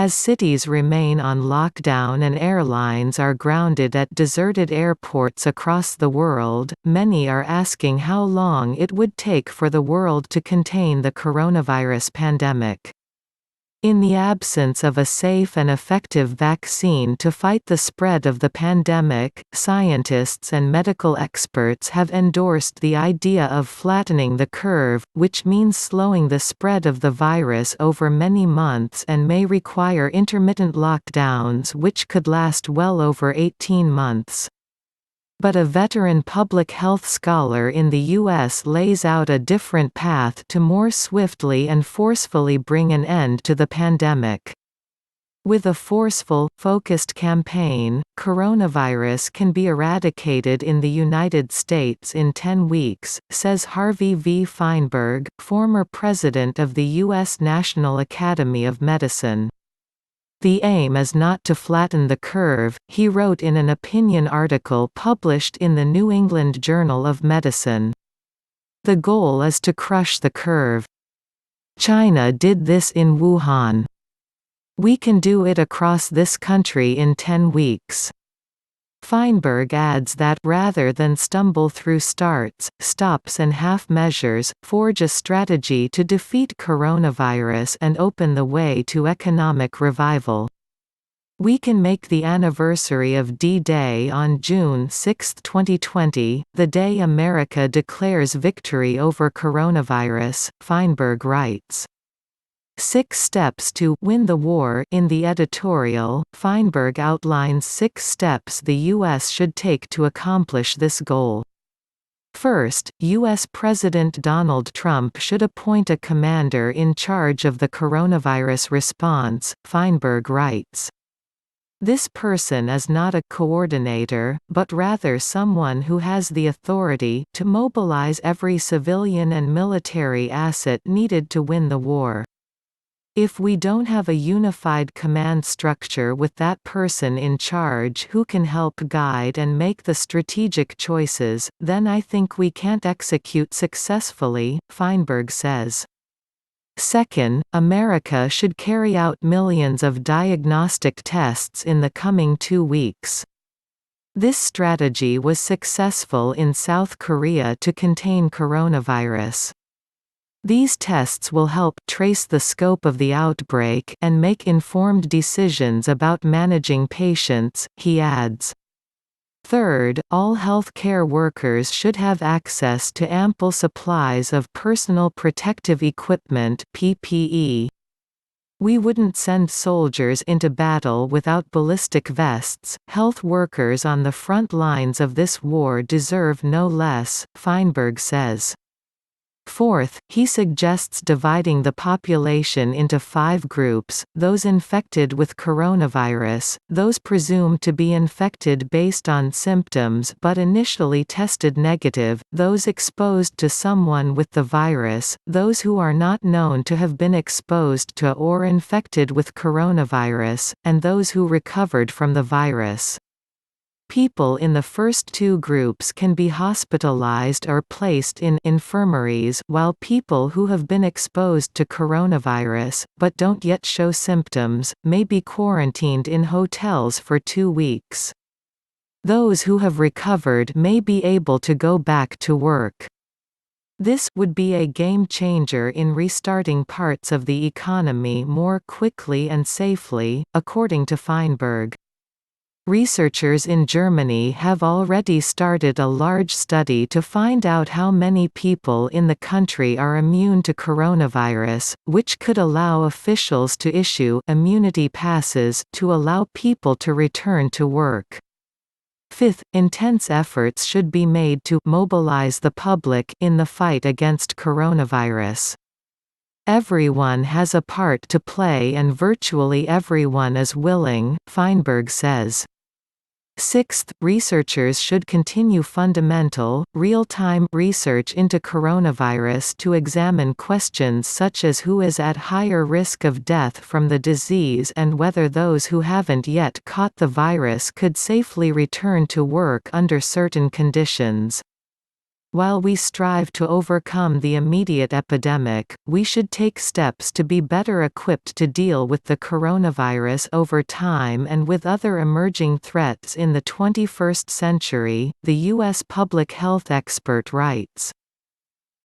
As cities remain on lockdown and airlines are grounded at deserted airports across the world, many are asking how long it would take for the world to contain the coronavirus pandemic. In the absence of a safe and effective vaccine to fight the spread of the pandemic, scientists and medical experts have endorsed the idea of flattening the curve, which means slowing the spread of the virus over many months and may require intermittent lockdowns which could last well over 18 months. But a veteran public health scholar in the U.S. lays out a different path to more swiftly and forcefully bring an end to the pandemic. With a forceful, focused campaign, coronavirus can be eradicated in the United States in 10 weeks, says Harvey V. Feinberg, former president of the U.S. National Academy of Medicine. The aim is not to flatten the curve, he wrote in an opinion article published in the New England Journal of Medicine. The goal is to crush the curve. China did this in Wuhan. We can do it across this country in 10 weeks. Feinberg adds that, rather than stumble through starts, stops and half measures, forge a strategy to defeat coronavirus and open the way to economic revival. We can make the anniversary of D-Day on June 6, 2020, the day America declares victory over coronavirus, Feinberg writes. 6 steps to win the war. In the editorial, Feinberg outlines 6 steps the U.S. should take to accomplish this goal. First, U.S. President Donald Trump should appoint a commander in charge of the coronavirus response, Feinberg writes. This person is not a coordinator, but rather someone who has the authority to mobilize every civilian and military asset needed to win the war. If we don't have a unified command structure with that person in charge who can help guide and make the strategic choices, then I think we can't execute successfully, Feinberg says. Second, America should carry out millions of diagnostic tests in the coming 2 weeks. This strategy was successful in South Korea to contain coronavirus. These tests will help trace the scope of the outbreak and make informed decisions about managing patients, he adds. Third, all healthcare workers should have access to ample supplies of personal protective equipment (PPE). We wouldn't send soldiers into battle without ballistic vests. Health workers on the front lines of this war deserve no less, Feinberg says. Fourth, he suggests dividing the population into 5 groups: those infected with coronavirus, those presumed to be infected based on symptoms but initially tested negative, those exposed to someone with the virus, those who are not known to have been exposed to or infected with coronavirus, and those who recovered from the virus. People in the first 2 groups can be hospitalized or placed in infirmaries, while people who have been exposed to coronavirus, but don't yet show symptoms, may be quarantined in hotels for 2 weeks. Those who have recovered may be able to go back to work. This would be a game changer in restarting parts of the economy more quickly and safely, according to Feinberg. Researchers in Germany have already started a large study to find out how many people in the country are immune to coronavirus, which could allow officials to issue immunity passes to allow people to return to work. Fifth, intense efforts should be made to mobilize the public in the fight against coronavirus. Everyone has a part to play and virtually everyone is willing, Feinberg says. Sixth, researchers should continue fundamental, real-time research into coronavirus to examine questions such as who is at higher risk of death from the disease and whether those who haven't yet caught the virus could safely return to work under certain conditions. While we strive to overcome the immediate epidemic, we should take steps to be better equipped to deal with the coronavirus over time and with other emerging threats in the 21st century, the U.S. public health expert writes.